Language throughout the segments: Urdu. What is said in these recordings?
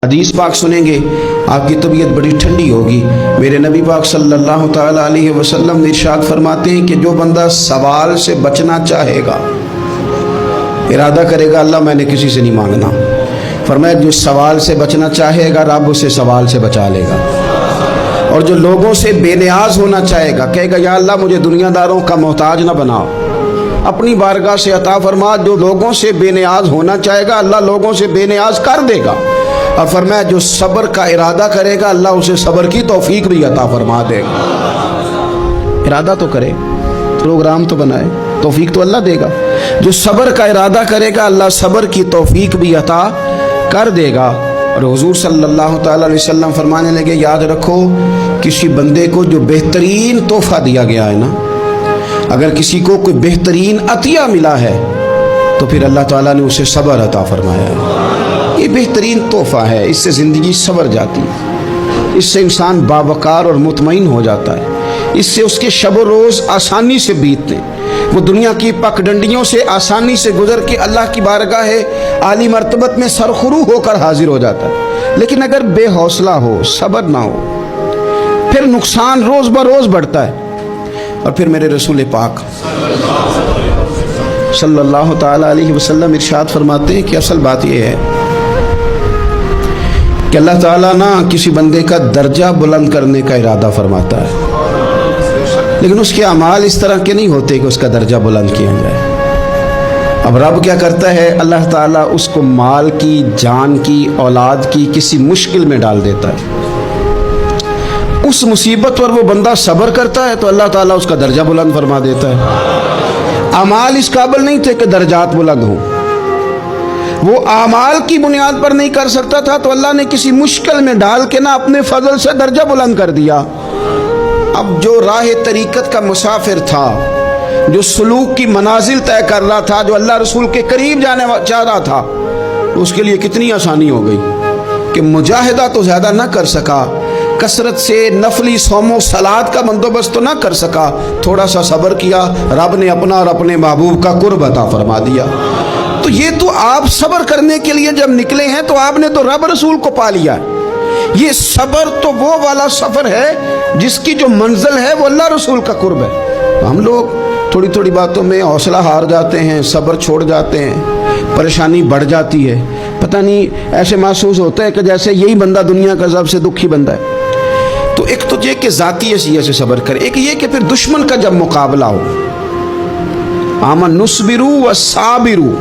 حدیث پاک سنیں گے آپ کی طبیعت بڑی ٹھنڈی ہوگی۔ میرے نبی پاک صلی اللہ تعالیٰ علیہ وسلم نے ارشاد فرماتے ہیں کہ جو بندہ سوال سے بچنا چاہے گا، ارادہ کرے گا اللہ میں نے کسی سے نہیں مانگنا، فرمایا جو سوال سے بچنا چاہے گا رب اسے سوال سے بچا لے گا۔ اور جو لوگوں سے بے نیاز ہونا چاہے گا، کہے گا یا اللہ مجھے دنیا داروں کا محتاج نہ بناؤ، اپنی بارگاہ سے عطا فرما۔ جو لوگوں سے بے نیاز ہونا چاہے گا اللہ لوگوں سے بے نیاز کر دے گا۔ اور فرمایا جو صبر کا ارادہ کرے گا اللہ اسے صبر کی توفیق بھی عطا فرما دے گا۔ ارادہ تو کرے، پروگرام تو بنائے، توفیق تو اللہ دے گا۔ جو صبر کا ارادہ کرے گا اللہ صبر کی توفیق بھی عطا کر دے گا۔ اور حضور صلی اللہ تعالیٰ علیہ وسلم فرمانے لگے یاد رکھو کسی بندے کو جو بہترین تحفہ دیا گیا ہے نا، اگر کسی کو کوئی بہترین عطیہ ملا ہے تو پھر اللہ تعالیٰ نے اسے صبر عطا فرمایا ہے۔ یہ بہترین تحفہ ہے، اس سے زندگی سنور جاتی ہے، اس سے انسان باوقار اور مطمئن ہو جاتا ہے، اس سے اس کے شب و روز آسانی سے بیتتے ہیں، وہ دنیا کی پگڈنڈیوں سے آسانی سے گزر کے اللہ کی بارگاہ عالی مرتبت میں سرخرو ہو کر حاضر ہو جاتا ہے۔ لیکن اگر بے حوصلہ ہو، صبر نہ ہو، پھر نقصان روز بروز بڑھتا ہے۔ اور پھر میرے رسول پاک صلی اللہ تعالیٰ علیہ وسلم ارشاد فرماتے ہیں کہ اصل بات یہ ہے کہ اللہ تعالیٰ نہ کسی بندے کا درجہ بلند کرنے کا ارادہ فرماتا ہے، لیکن اس کے اعمال اس طرح کے نہیں ہوتے کہ اس کا درجہ بلند کیا جائے۔ اب رب کیا کرتا ہے، اللہ تعالیٰ اس کو مال کی، جان کی، اولاد کی کسی مشکل میں ڈال دیتا ہے، اس مصیبت پر وہ بندہ صبر کرتا ہے تو اللہ تعالیٰ اس کا درجہ بلند فرما دیتا ہے۔ اعمال اس قابل نہیں تھے کہ درجات بلند ہوں، وہ اعمال کی بنیاد پر نہیں کر سکتا تھا تو اللہ نے کسی مشکل میں ڈال کے نہ اپنے فضل سے درجہ بلند کر دیا۔ اب جو راہ طریقت کا مسافر تھا، جو سلوک کی منازل طے کر رہا تھا، جو اللہ رسول کے قریب جانے چاہ رہا تھا، اس کے لیے کتنی آسانی ہو گئی کہ مجاہدہ تو زیادہ نہ کر سکا، کثرت سے نفلی صوم و صلات کا بندوبست تو نہ کر سکا، تھوڑا سا صبر کیا، رب نے اپنا اور اپنے محبوب کا قرب عطا فرما دیا۔ تو یہ تو آپ صبر کرنے کے لیے جب نکلے ہیں تو آپ نے تو رب رسول کو پا لیا ہے۔ یہ صبر تو وہ والا سفر ہے جس کی جو منزل ہے وہ اللہ رسول کا قرب ہے۔ ہم لوگ تھوڑی تھوڑی باتوں میں حوصلہ ہار جاتے ہیں، صبر چھوڑ جاتے ہیں، پریشانی بڑھ جاتی ہے، پتہ نہیں ایسے محسوس ہوتا ہے کہ جیسے یہی بندہ دنیا کا سب سے دکھی بندہ ہے۔ تو ایک تو یہ کہ ذاتی حیثیت سے صبر کرے، ایک یہ کہ پھر دشمن کا جب مقابلہ ہو، آمن نصبرو و صابرو،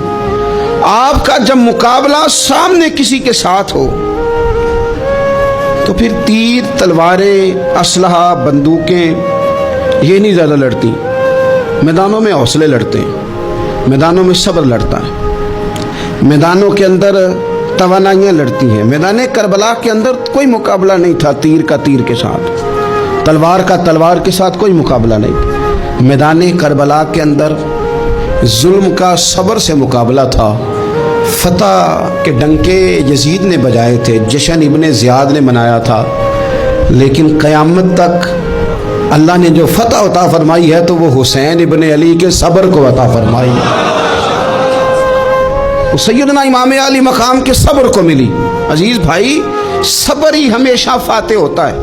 آپ کا جب مقابلہ سامنے کسی کے ساتھ ہو تو پھر تیر، تلواریں، اسلحہ، بندوقیں یہ نہیں زیادہ لڑتی، میدانوں میں حوصلے لڑتے ہیں، میدانوں میں صبر لڑتا ہے، میدانوں کے اندر توانائیاں لڑتی ہیں۔ میدان کربلا کے اندر کوئی مقابلہ نہیں تھا تیر کا تیر کے ساتھ، تلوار کا تلوار کے ساتھ کوئی مقابلہ نہیں تھا۔ میدان کربلا کے اندر ظلم کا صبر سے مقابلہ تھا۔ فتح کے ڈنکے یزید نے بجائے تھے، جشن ابن زیاد نے منایا تھا، لیکن قیامت تک اللہ نے جو فتح عطا فرمائی ہے تو وہ حسین ابن علی کے صبر کو عطا فرمائی ہے، سیدنا امام علی مقام کے صبر کو ملی۔ عزیز بھائی، صبر ہی ہمیشہ فاتح ہوتا ہے،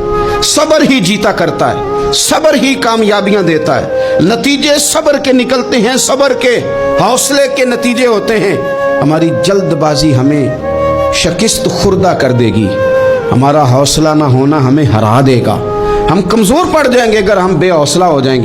صبر ہی جیتا کرتا ہے، صبر ہی کامیابیاں دیتا ہے، نتیجے صبر کے نکلتے ہیں، صبر کے، حوصلے کے نتیجے ہوتے ہیں۔ ہماری جلد بازی ہمیں شکست خوردہ کر دے گی، ہمارا حوصلہ نہ ہونا ہمیں ہرا دے گا، ہم کمزور پڑ جائیں گے اگر ہم بے حوصلہ ہو جائیں گے۔